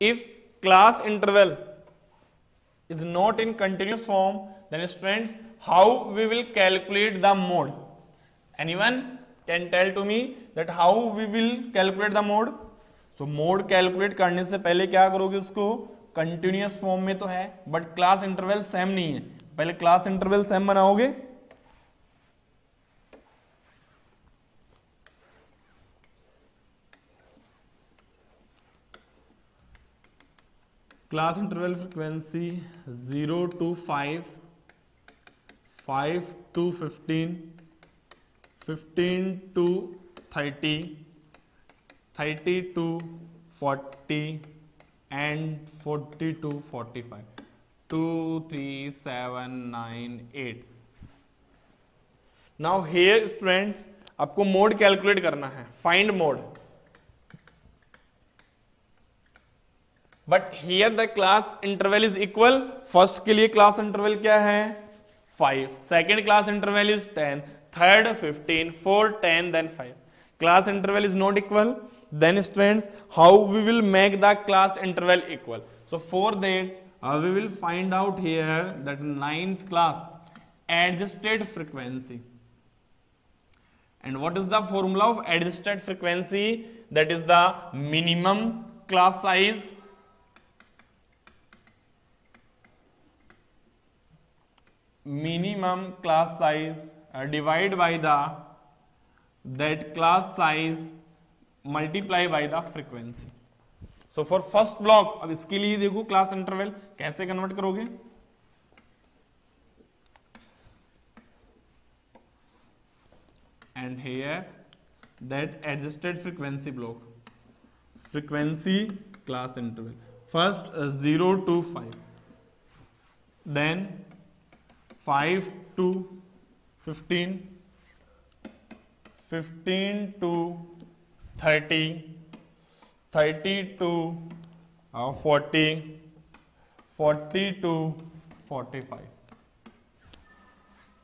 If class interval is not in continuous form, then students, how we will calculate the mode? Anyone can tell to me that how we will calculate the mode? So mode calculate करने से पहले क्या करोगे, उसको continuous form में तो है but class interval same नहीं है, पहले क्लास इंटरवल सेम बनाओगे। Class interval frequency 0 to 5, 5 to 15, 15 to 30, 30 to 40 and 40 to 45, 2, 3, 7, 9, 8। Now here students आपको मोड कैलकुलेट करना है, find mode. But here the class interval is equal. First के लिए class interval क्या है 5, second class interval is 10, third 15, fourth 10, then 5। Class interval is not equal, then students how we will make the class interval equal? So for that we will find out here that 9th class adjusted frequency. And what is the formula of adjusted frequency? That is the minimum class size divided by the that class size multiply by the frequency. So for first block, अब इसके लिए देखो class interval कैसे convert करोगे। And here that adjusted frequency block, frequency class interval first 0 to 5, then 5 to 15, 15 to 30, 30 to 40, 40 to 45,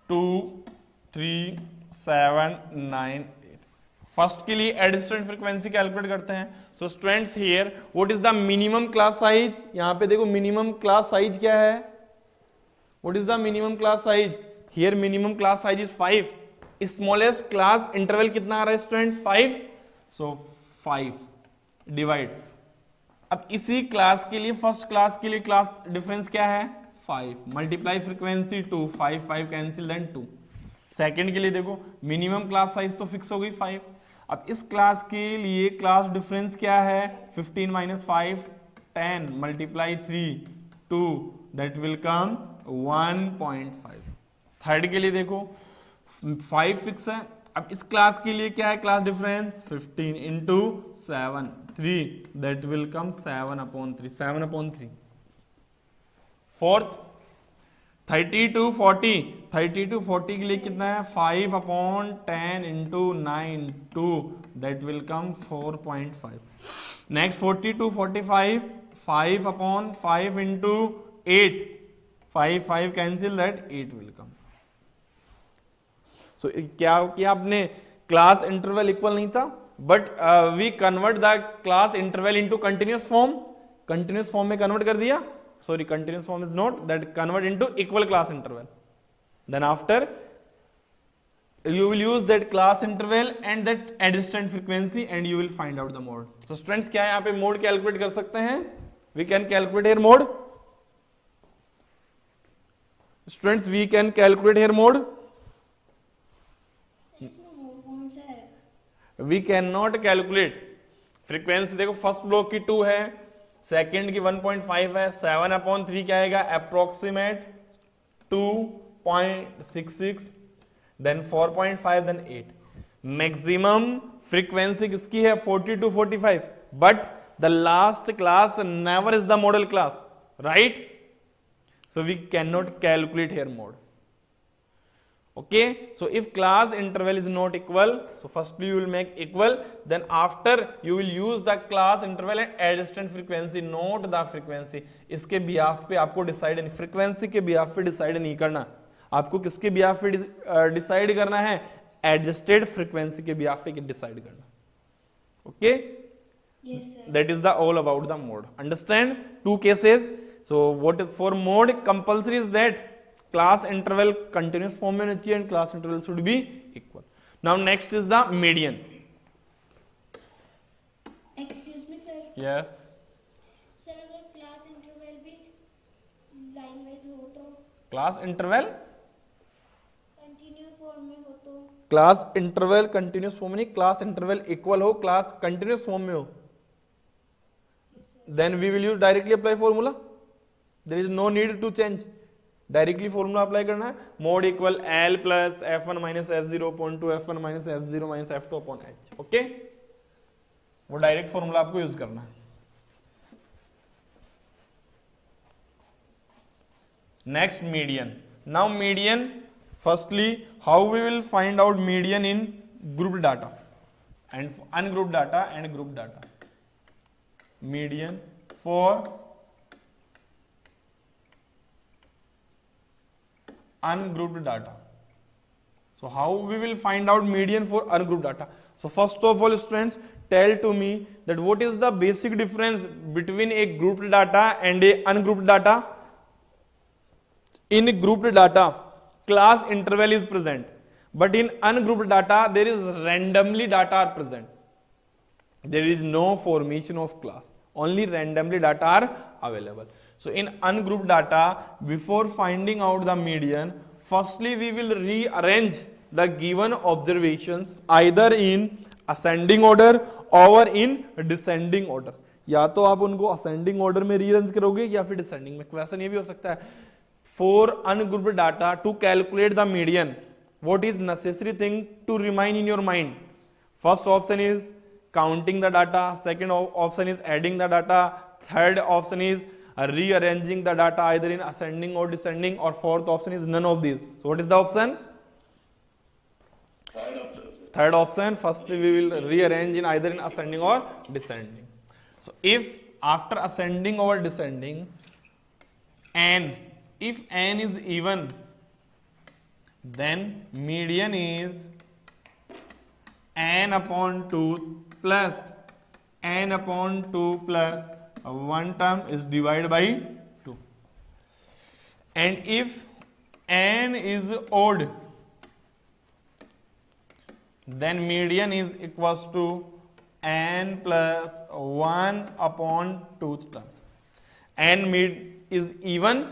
2, 3, 7, 9, 8। First के लिए adjusted frequency calculate करते हैं। So students here what is the minimum class size? यहां पे देखो minimum class size क्या है, what is the minimum class size? Here minimum class size is 5। Smallest class interval कितना आ रहा है स्टूडेंट्स 5। सो 5 डिवाइड, अब इसी क्लास के लिए फर्स्ट क्लास के लिए क्लास डिफरेंस क्या है 5, multiply frequency 2, 5 5 cancel then 2। Second के लिए देखो मिनिमम क्लास साइज तो फिक्स हो गई 5, अब इस क्लास के लिए क्लास डिफरेंस क्या है 15 minus 5 10 multiply 3 2 that will come 1.5। Third के लिए देखो 5 फिक्स है, अब इस क्लास के लिए क्या है class difference 15 into 7 3 that will come 7/3, 7/3। Fourth 30 to 40, 30 to 40 के लिए कितना है 5/10 into 9 2 that will come 4.5। Next 40 to 45, 5/5 into 8, 5 5 cancel that 8 will come. So क्या किया आपने, क्लास इंटरवल इक्वल नहीं था but we convert the class interval into continuous form, continuous form में कन्वर्ट कर दिया। Sorry continuous form is not that, convert into equal class interval. Then after you will use that class interval and that adjusted frequency and you will find out the mode. So students क्या है यहाँ पे mode calculate कर सकते हैं, we can calculate here mode. Students we can calculate here mode. We cannot calculate frequency। देखो first block की 2 है, सेकेंड की 1.5 है, 7/3 क्या आएगा approximate 2.66, then 4.5, then 8। Maximum frequency किसकी है 40 to 45, but the last class never is the modal class, right? So we can not calculate here mode. Okay, so if class interval is not equal, so firstly you will make equal, then after you will use the class interval and adjusted frequency, not the frequency। इसके behalf पे आपको decide नहीं, frequency के behalf पे decide नहीं करना, आपको किसके बिहाफ पे डिसाइड करना है, एडजस्टेड फ्रीक्वेंसी के बिहाफ पे डिसाइड करना। Okay, Yes, sir. That is the all about the mode. Understand? Two cases. So what for mode compulsory is that class interval continuous form में होना चाहिए and class interval should be equal. Now next is the median. Excuse me, sir. Yes. Sir अगर class interval भी line wise हो तो Class interval continue form में हो तो क्लास इंटरवल कंटिन्यूस फॉर्म नहीं, क्लास इंटरवल इक्वल हो, class continuous form में हो, then we will use directly apply formula. There is no need to change. Directly formula apply करना है, mode equal L plus F one minus F zero upon two F one minus F zero minus F two upon H. Okay, वो direct formula आपको use करना है. Next median. Now median, firstly how we will find out median in group data and ungroup data and group data. Median for ungrouped data. So how we will find out median for ungrouped data? So first of all, students, tell to me that what is the basic difference between a grouped data and a ungrouped data. In grouped data, class interval is present, but in ungrouped data there is randomly data are present. There is no formation of class, only randomly data are available. So in ungrouped data, before finding out the median, firstly we will rearrange the given observations either in ascending order or in descending order. या तो आप उनको ascending order में rearrange करोगे या फिर descending में. Question ये भी हो सकता है, for ungrouped data to calculate the median, what is necessary thing to remain in your mind? First option is counting the data, second option is adding the data, third option is rearranging the data either in ascending or descending, or fourth option is none of these. So what is the option? Third option. First we will rearrange in either in ascending or descending. So if after ascending or descending, n, if n is even, then median is n upon 2 plus n upon 2 plus one term is divided by 2. And if n is odd, then median is equals to n plus 1 upon 2th term. N is even,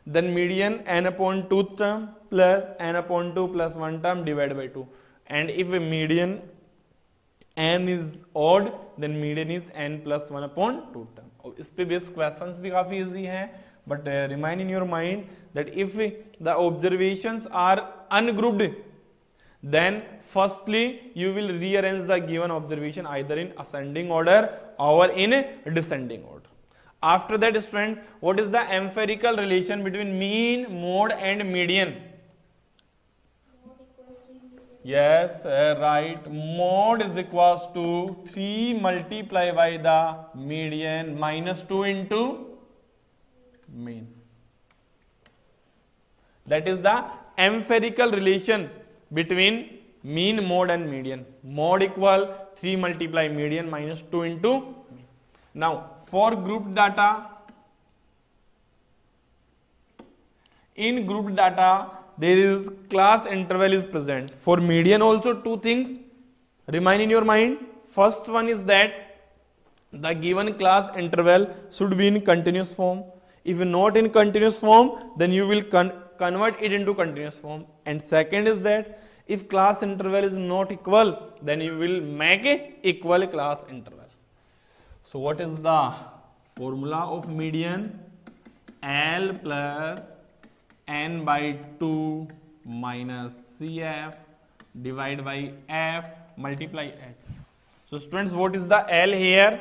then median n upon 2th term plus n upon 2 plus 1 term divided by 2. And if a median n is odd, then median is n plus 1 upon 2 term. और इस पे based questions भी काफी easy हैं, but remind in your mind that if the observations are ungrouped, then firstly you will rearrange the given observation either in ascending order or in descending order. After that, students, what is the empirical relation between mean, mode and median? Yes, right. Mode is equals to 3 multiplied by the median minus 2 into mean. That is the empirical relation between mean, mode and median. Mode equal 3 multiply median minus 2 into mean. Now for group data, in group data there is class interval is present. For median also two things remain in your mind. First one is that the given class interval should be in continuous form. If not in continuous form, then you will convert it into continuous form. And second is that if class interval is not equal, then you will make a equal class interval. So what is the formula of median? L plus n by 2 minus CF divided by F multiply H. So students, what is the L here?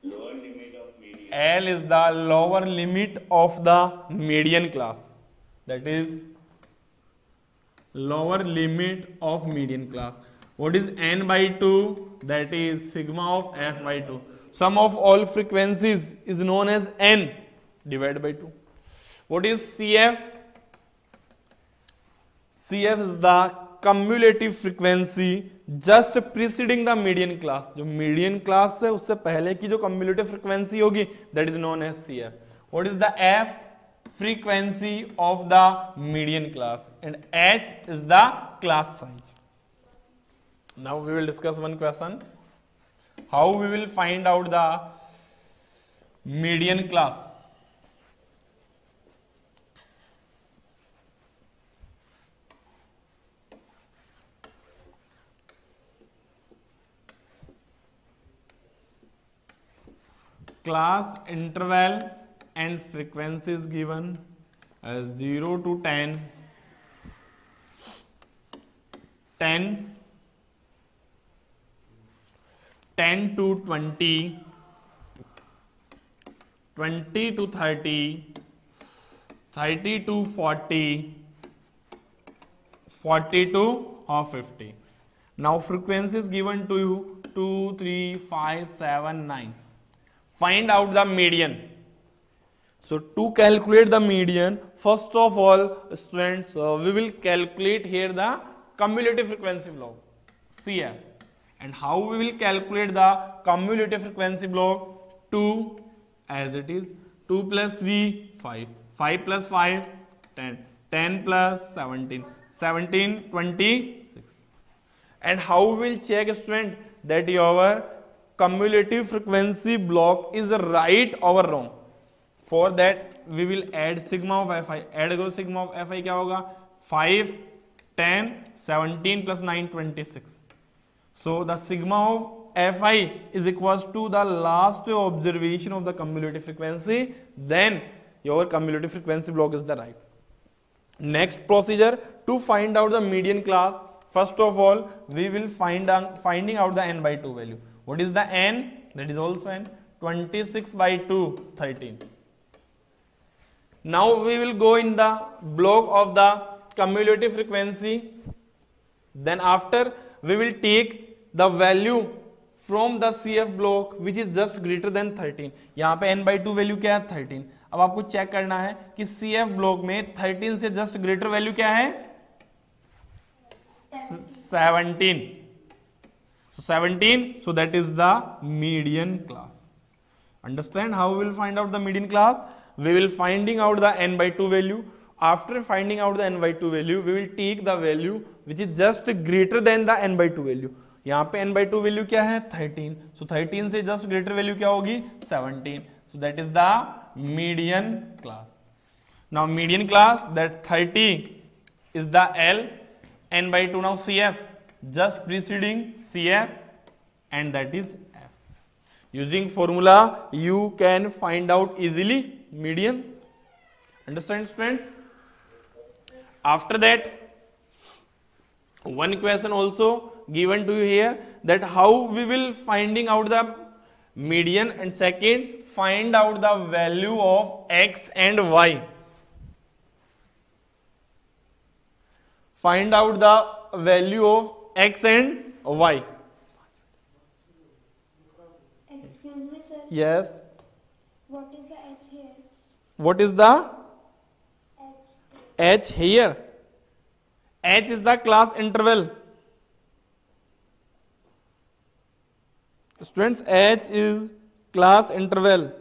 Lower limit of median. L is the lower limit of the median class. That is lower limit of median class. What is n by 2? That is sigma of f by 2. Sum of all frequencies is known as n divided by 2. What is CF? CF is the cumulative frequency just preceding the median class. जो median class है उससे पहले की जो cumulative frequency होगी that is known as CF. What is the F? Frequency of the median class, and H is the class size. Now we will discuss one question. How we will find out the median class? Class interval and frequency is given as 0 to 10, 10, 10 to 20, 20 to 30, 30 to 40, 40 to 50. Now frequency is given to you 2, 3, 5, 7, 9. Find out the median. So to calculate the median, first of all, students, we will calculate here the cumulative frequency block, CF. And how we will calculate the cumulative frequency block? 2 as it is, 2 plus 3, 5, 5 plus 5, 10, 10 plus 17, 17, 26. And how we will check, student, that your cumulative frequency block is right or wrong? For that we will add sigma of Fi. Add करो sigma of Fi क्या होगा? 5, 10, 17 plus 9, 26. So the sigma of Fi is equals to the last observation of the cumulative frequency. Then your cumulative frequency block is the right. Next procedure to find out the median class. First of all, we will finding out the n by 2 value. What is the n? That is also n. 26 by 2, 13. Now we will go in the block of the cumulative frequency. Then after we will take the value from the CF block which is just greater than 13. यहाँ पे n by 2 value क्या है? 13. अब आपको check करना है कि CF block में 13 से जस्ट ग्रेटर वैल्यू क्या है? 17. So 17, so that is the median class. Understand how we will find out the median class? We will finding out the n by 2 value. After finding out the n by 2 value, we will take the value which is just greater than the n by 2 value. यहाँ पे n by 2 value क्या है? 13. So 13 से just greater value क्या होगी? 17. So that is the median class. Now median class, that 30 is the L, n by 2 now CF, just preceding CF, and that is F. Using formula you can find out easily median. Understand, students? After that, one question also given to you here, that how we will finding out the median, and second, find out the value of x and y. Find out the value of x and y. Excuse me, sir. Yes. What is the H here? What is the H. H here? H is the class interval. Students, H is class interval.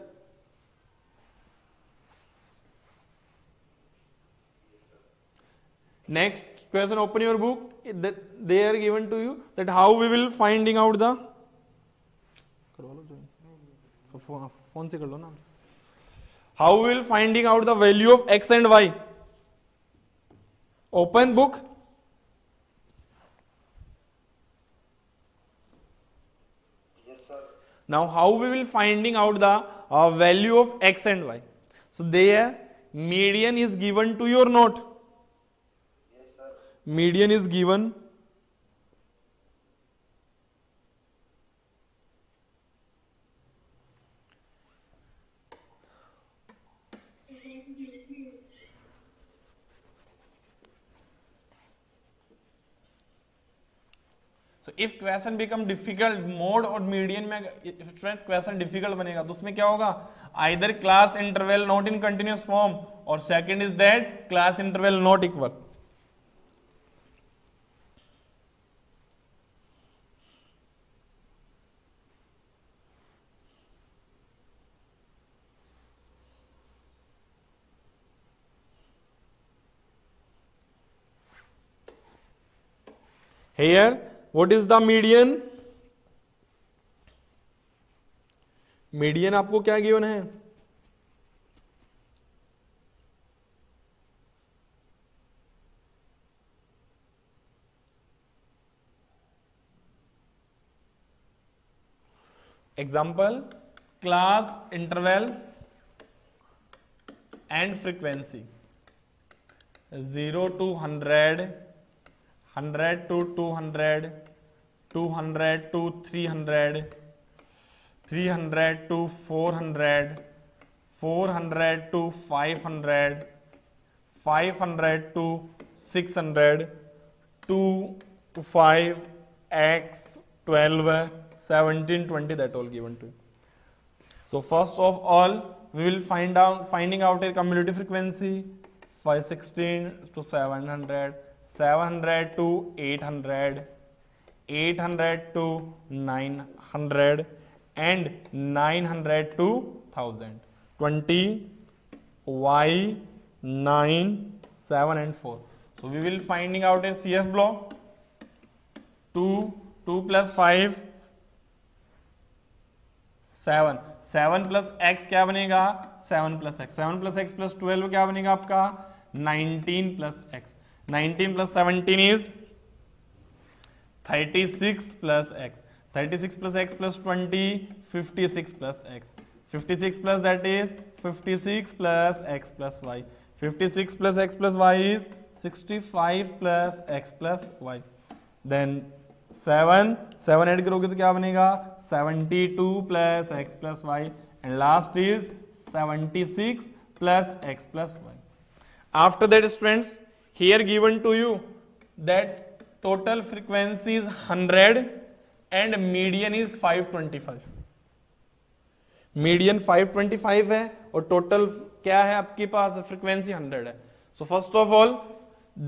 Next question, open your book. They are given to you that how we will finding out the phone se kar lo na. How we will finding out the value of x and y. Open book. Yes, sir. Now how we will finding out the value of x and y. So there median is given to your note. Yes, sir. Median is given. So if question become difficult, mode और median में if question difficult बनेगा तो उसमें क्या होगा? Either class interval not in continuous form, और second is that class interval not equal. Here what is the median? Median आपको क्या गिवन है? Example, class interval and frequency 0 to 100, 100 to 200, 200 to 300, 300 to 400, 400 to 500, 500 to 600, 2 to 5, x, 12, 17, 20, that all given to you. So first of all, we will finding out a cumulative frequency, 516 to 700, 700 to 800, 800 to 900, and 900 to 1000. 20, y, 9, 7 and 4. So we will finding out a CF block. 2 plus 5, 7, 7 plus x क्या बनेगा? 7 plus x, 7 plus x plus 12 क्या बनेगा आपका? 19 plus x. 19 plus 17 is 36 plus x. 36 plus x plus 20, 56 plus x. 56 plus that is 56 plus x plus y. 56 plus x plus y is 65 plus x plus y. Then 7 add करोगे तो क्या बनेगा? 72 plus x plus y, and last is 76 plus x plus y. After that, students, here given to you that total frequency is 100 and median is 525. Median 525 है और total क्या है आपके पास? Frequency 100 है. So first of all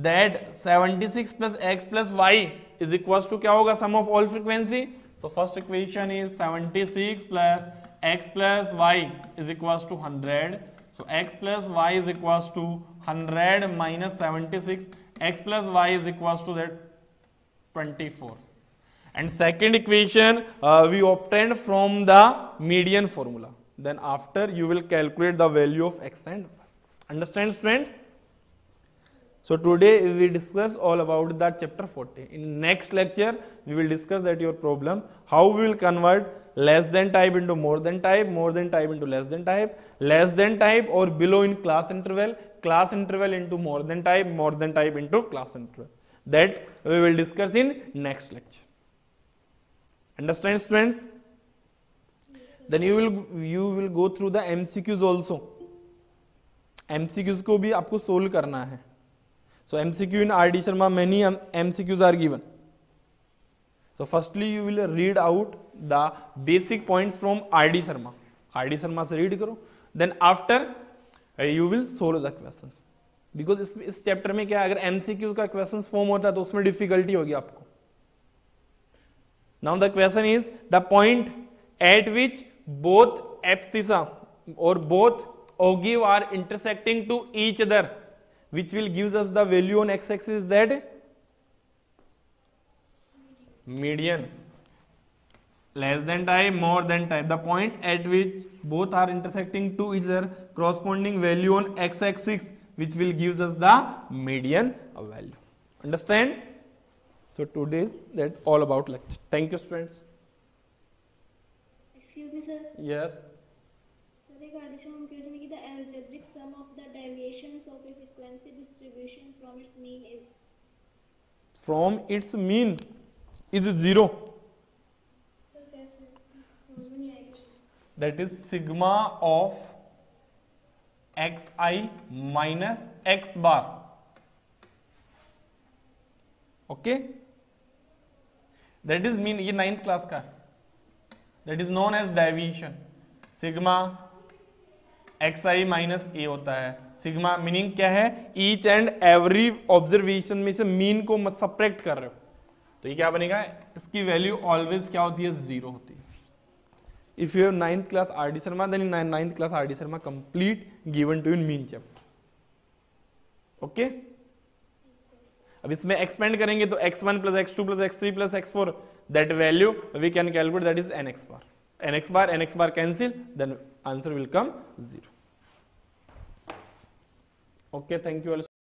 that 76 plus x plus y is equal to क्या होगा? Sum of all frequency. So first equation is 76 plus x plus y is equal to 100. So x plus y is equal to 100 minus 76. X plus y is equal to that 24. And second equation we obtained from the median formula. Then after you will calculate the value of x and y. Understand, students? So today we discuss all about that chapter 40. In next lecture we will discuss that your problem, how we will convert less than type into more than type, more than type into less than type or below in class interval into more than type into class interval. That we will discuss in next lecture. Understand, students? Yes, sir. Then you will go through the MCQs also. MCQs को भी आपको solve करना है. So MCQ in RD Sharma, many MCQs are given. So firstly you will read out the basic points from RD Sharma. RD Sharma से read करो. Then after you will solve the questions. Because इस chapter में क्या है, अगर MCQ का questions form होता है तो उसमें difficulty होगी आपको. Now the question is the point at which both abscissa or both ogive are intersecting to each other, which will gives us the value on x-axis, that median. Less than type, more than type. The point at which both are intersecting to each other, corresponding value on x-axis, which will gives us the median value. Understand? So today's that all about lecture. Thank you, students. Excuse me, sir. Yes. Sir, एक addition हम कह रहे हैं कि the algebraic sum of the deviations of a frequency distribution from its mean is. From its mean is 0. Sir, कैसे? समझ में नहीं आएगा. That is sigma of xi minus x bar. Okay? That is mean, ये 9th class का. That is known as deviation. Sigma xi minus a होता है. Sigma meaning क्या है? ईच एंड एवरी ऑब्जर्वेशन में से मीन को मत सब्ट्रैक्ट कर रहे हो तो ये क्या बनेगा? इसकी वैल्यू ऑलवेज क्या होती है? 0 होती है. If you have 9th class RD Sharma, then in 9th class RD Sharma complete given to you in mean chapter. Okay? Yes, sir. अब इसमें एक्सपेंड करेंगे तो x1 plus x2 plus x3 plus x4 that value we can calculate that is nx bar cancel, then answer will come 0. Okay, thank you all.